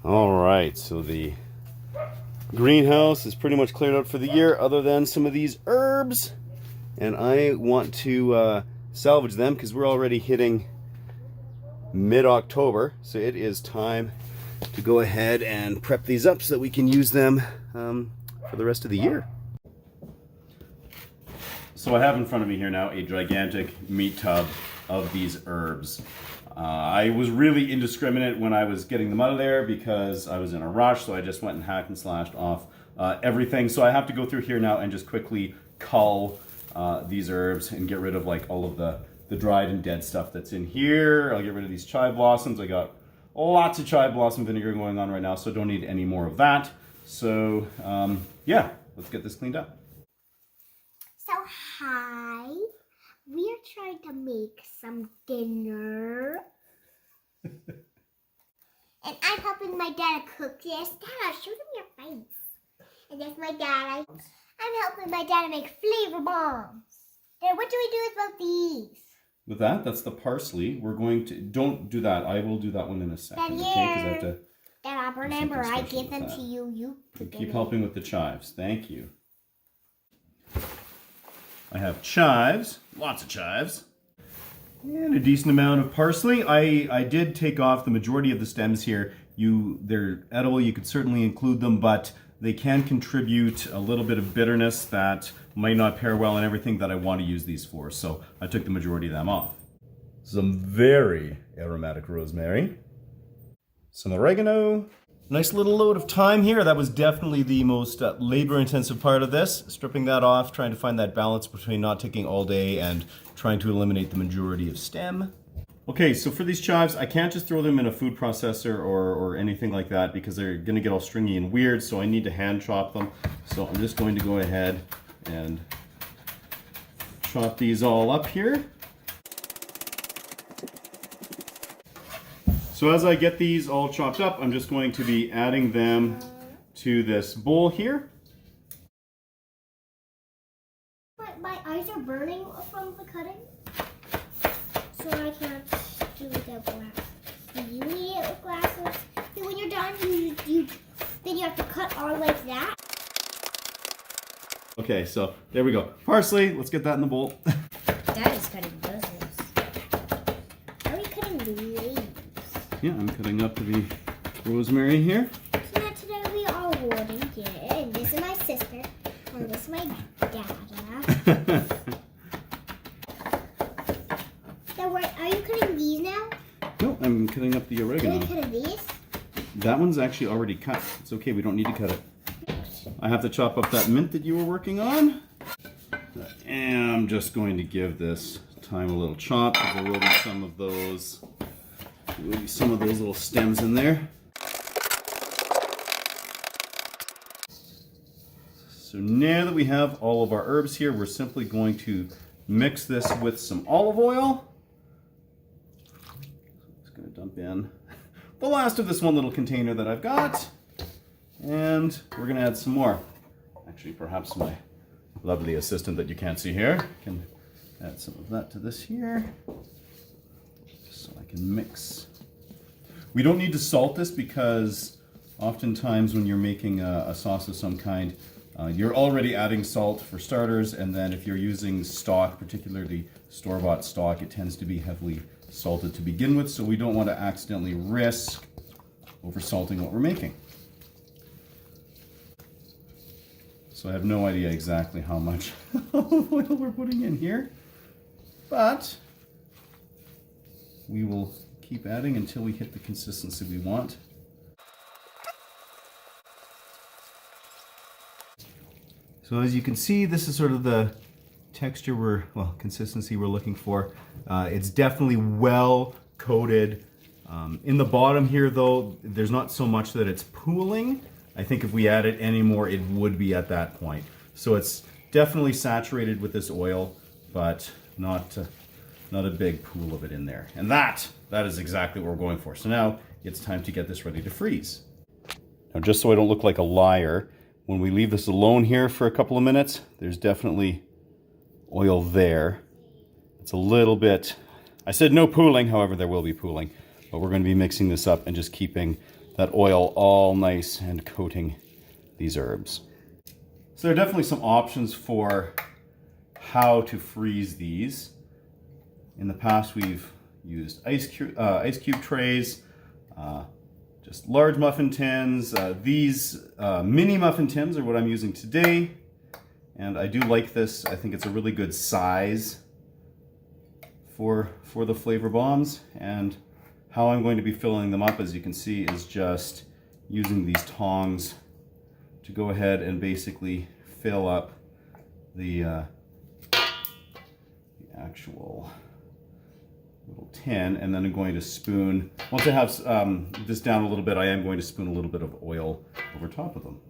All right, so the greenhouse is pretty much cleared out for the year other than some of these herbs. And I want to salvage them because we're already hitting mid-October. So it is time to go ahead and prep these up so that we can use them for the rest of the year. So I have in front of me here now a gigantic meat tub of these herbs. I was really indiscriminate when I was getting them out of there because I was in a rush, so I just went and hacked and slashed off everything. So I have to go through here now and just quickly cull these herbs and get rid of like all of the dried and dead stuff that's in here. I'll get rid of these chive blossoms. I got lots of chive blossom vinegar going on right now, so don't need any more of that. So yeah, let's get this cleaned up. So hi, we are trying to make some dinner. And I'm helping my dad cook this. Dad, show them your face. And that's my dad. I'm helping my dad make flavor bombs. Dad, what do we do about these? With that, that's the parsley. We're going to, don't do that. I will do that one in a second. Dad, okay? Because I have to. Dad, remember, I give them to you. You keep helping with the chives. Thank you. I have chives, lots of chives, and a decent amount of parsley. I did take off the majority of the stems here. They're edible, you could certainly include them, but they can contribute a little bit of bitterness that might not pair well in everything that I want to use these for, so I took the majority of them off. Some very aromatic rosemary, some oregano. Nice little load of thyme here. That was definitely the most labor-intensive part of this. Stripping that off, trying to find that balance between not taking all day and trying to eliminate the majority of stem. Okay, so for these chives, I can't just throw them in a food processor or anything like that because they're gonna get all stringy and weird, so I need to hand chop them. So I'm just going to go ahead and chop these all up here. So as I get these all chopped up, I'm just going to be adding them to this bowl here. My eyes are burning from the cutting, so I can't do it without glasses. Do you need it with glasses? So when you're done, then you have to cut all like that. Okay, so there we go. Parsley, let's get that in the bowl. Dad is cutting those. Are we cutting the leaves? Yeah, I'm cutting up the rosemary here. So now today we are holding it, and this is my sister, and this is my dad. Now, are you cutting these now? No, I'm cutting up the Are oregano. you cutting these? That one's actually already cut. It's okay, we don't need to cut it. I have to chop up that mint that you were working on. And I'm just going to give this thyme a little chop because there will be some of those. There will be some of those little stems in there. So now that we have all of our herbs here, we're simply going to mix this with some olive oil. Just going to dump in the last of this one little container that I've got. And we're going to add some more. Actually, perhaps my lovely assistant that you can't see here can add some of that to this here. Just so I can mix. We don't need to salt this because oftentimes when you're making a sauce of some kind, you're already adding salt for starters, and then if you're using stock, particularly store-bought stock, it tends to be heavily salted to begin with, so we don't want to accidentally risk over salting what we're making. So I have no idea exactly how much olive oil we're putting in here, but we will keep adding until we hit the consistency we want. So as you can see, this is sort of the texture consistency we're looking for. It's definitely well coated. In the bottom here though, there's not so much that it's pooling. I think if we added any more, it would be at that point. So it's definitely saturated with this oil, but not a big pool of it in there. And that is exactly what we're going for. So now it's time to get this ready to freeze. Now, just so I don't look like a liar, when we leave this alone here for a couple of minutes, there's definitely oil there. It's a little bit, I said no pooling, however there will be pooling, but we're going to be mixing this up and just keeping that oil all nice and coating these herbs. So there are definitely some options for how to freeze these. In the past, we've used ice cube trays, just large muffin tins. These mini muffin tins are what I'm using today. And I do like this. I think it's a really good size for the flavor bombs. And how I'm going to be filling them up, as you can see, is just using these tongs to go ahead and basically fill up the actual little tin, and then I'm going to spoon, once I have this down a little bit, I am going to spoon a little bit of oil over top of them.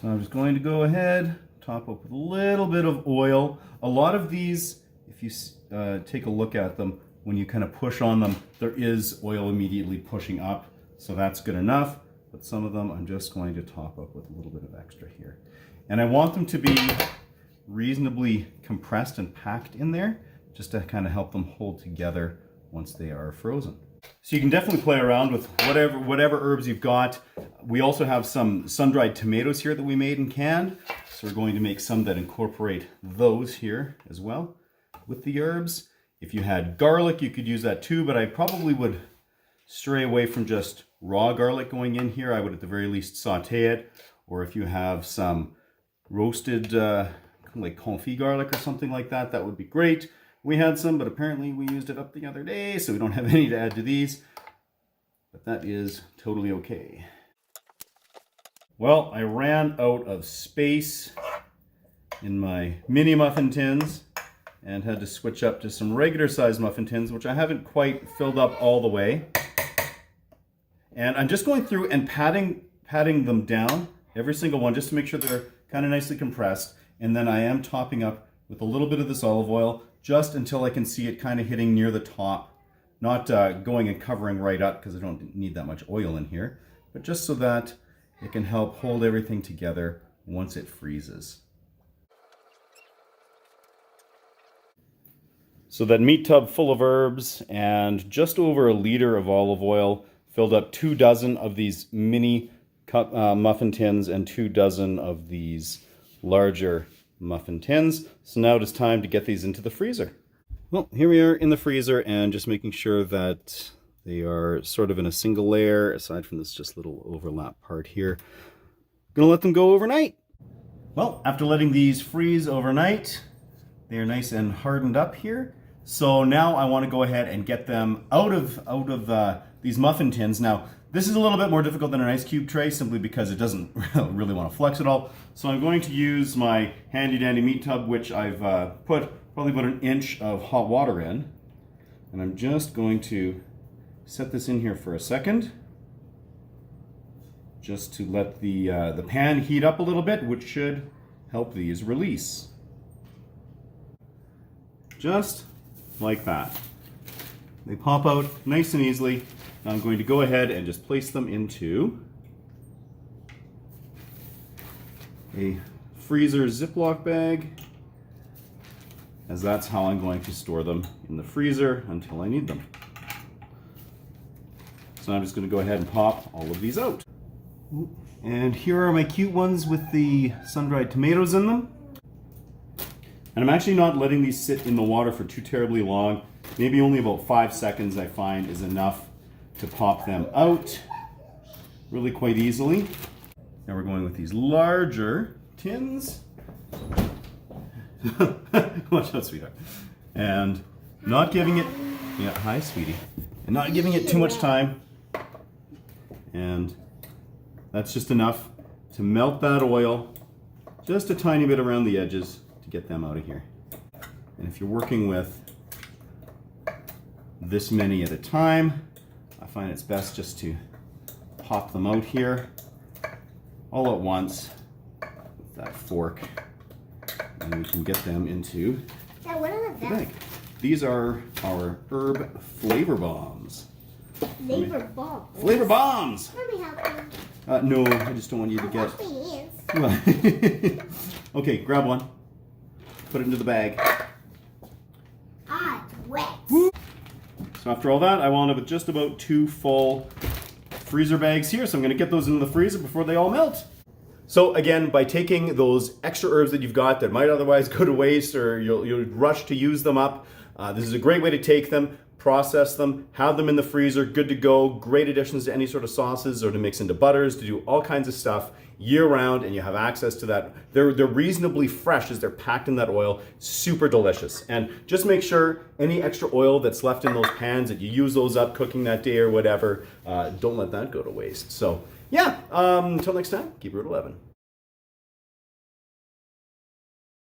So I'm just going to go ahead, top up with a little bit of oil. A lot of these, if you take a look at them, when you kind of push on them, there is oil immediately pushing up. So that's good enough. But some of them I'm just going to top up with a little bit of extra here. And I want them to be reasonably compressed and packed in there, just to kind of help them hold together once they are frozen. So you can definitely play around with whatever herbs you've got. We also have some sun-dried tomatoes here that we made and canned. So we're going to make some that incorporate those here as well with the herbs. If you had garlic, you could use that too, but I probably would stray away from just raw garlic going in here. I would at the very least saute it. Or if you have some roasted like confit garlic or something like that, that would be great. We had some, but apparently we used it up the other day, so we don't have any to add to these. But that is totally okay. Well, I ran out of space in my mini muffin tins and had to switch up to some regular size muffin tins, which I haven't quite filled up all the way. And I'm just going through and patting them down, every single one, just to make sure they're kind of nicely compressed. And then I am topping up with a little bit of this olive oil, just until I can see it kind of hitting near the top. Not going and covering right up, because I don't need that much oil in here, but just so that it can help hold everything together once it freezes. So that meat tub full of herbs and just over a liter of olive oil filled up 2 dozen of these mini muffin tins and 2 dozen of these larger muffin tins. So now it is time to get these into the freezer. Well, here we are in the freezer, and just making sure that they are sort of in a single layer, aside from this just little overlap part here. Gonna let them go overnight. Well, after letting these freeze overnight, they are nice and hardened up here. So now I want to go ahead and get them out of these muffin tins. Now, this is a little bit more difficult than an ice cube tray, simply because it doesn't really want to flex at all. So I'm going to use my handy dandy meat tub, which I've put probably about 1 inch of hot water in. And I'm just going to set this in here for a second, just to let the pan heat up a little bit, which should help these release. Just like that. They pop out nice and easily. Now I'm going to go ahead and just place them into a freezer Ziploc bag, as that's how I'm going to store them in the freezer until I need them. So I'm just going to go ahead and pop all of these out. And here are my cute ones with the sun-dried tomatoes in them. And I'm actually not letting these sit in the water for too terribly long. Maybe only about 5 seconds, I find, is enough to pop them out really quite easily. Now we're going with these larger tins. Watch out, sweetheart. And not giving it, yeah, hi, sweetie. And not giving it too much time. And that's just enough to melt that oil just a tiny bit around the edges to get them out of here. And if you're working with this many at a time, I find it's best just to pop them out here all at once with that fork, and we can get them into Dad, what are the the bag. These are our herb flavor bombs. Flavor bombs? Flavor bombs! Let me help you. No, I just don't want you to I'll get... wash my hands. Okay, grab one. Put it into the bag. Ah, it's wet. So after all that, I wound up with just about 2 full freezer bags here. So I'm going to get those into the freezer before they all melt. So again, by taking those extra herbs that you've got that might otherwise go to waste, or you'll rush to use them up, this is a great way to take them, process them, have them in the freezer, good to go, great additions to any sort of sauces or to mix into butters, to do all kinds of stuff year round, and you have access to that. They're reasonably fresh as they're packed in that oil, super delicious. And just make sure any extra oil that's left in those pans, that you use those up cooking that day or whatever, don't let that go to waste. So yeah, until next time, keep it at 11.